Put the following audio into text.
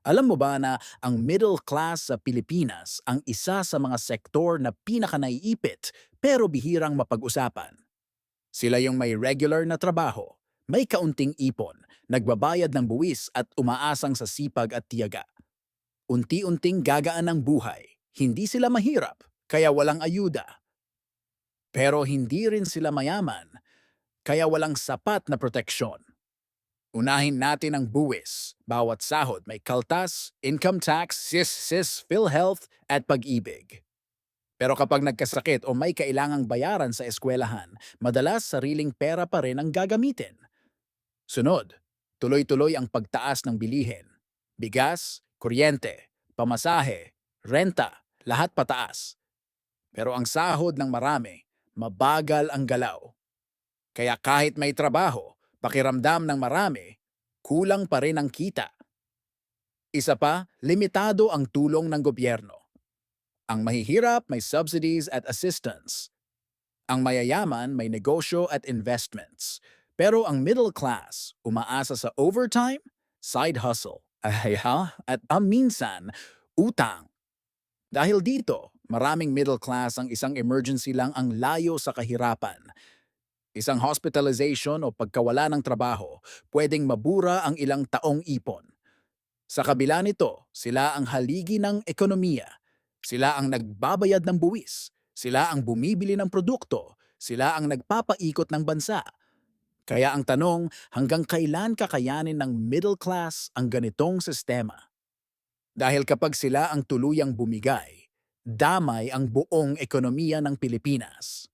Alam mo ba na ang middle class sa Pilipinas ang isa sa mga sektor na pinakanaiipit pero bihirang mapag-usapan? Sila yung may regular na trabaho, may kaunting ipon, nagbabayad ng buwis at umaasang sa sipag at tiyaga. Unti-unting gagaan ang buhay, hindi sila mahirap, kaya walang ayuda. Pero hindi rin sila mayaman, kaya walang sapat na proteksyon. Unahin natin ang buwis. Bawat sahod may kaltas, income tax, sis, PhilHealth at pag-ibig. Pero kapag nagkasakit o may kailangang bayaran sa eskwelahan, madalas sariling pera pa rin ang gagamitin. Sunod, tuloy-tuloy ang pagtaas ng bilihin. Bigas, kuryente, pamasahe, renta, lahat pataas. Pero ang sahod ng marami, mabagal ang galaw. Kaya kahit may trabaho, pakiramdam ng marami, kulang pa rin ang kita. Isa pa, limitado ang tulong ng gobyerno. Ang mahihirap may subsidies at assistance. Ang mayayaman may negosyo at investments. Pero ang middle class, umaasa sa overtime, side hustle, at minsan, utang. Dahil dito, maraming middle class ang isang emergency lang ang layo sa kahirapan. Isang hospitalization o pagkawala ng trabaho, pwedeng mabura ang ilang taong ipon. Sa kabila nito, sila ang haligi ng ekonomiya. Sila ang nagbabayad ng buwis. Sila ang bumibili ng produkto. Sila ang nagpapaikot ng bansa. Kaya ang tanong, hanggang kailan kakayanin ng middle class ang ganitong sistema? Dahil kapag sila ang tuluyang bumigay, damay ang buong ekonomiya ng Pilipinas.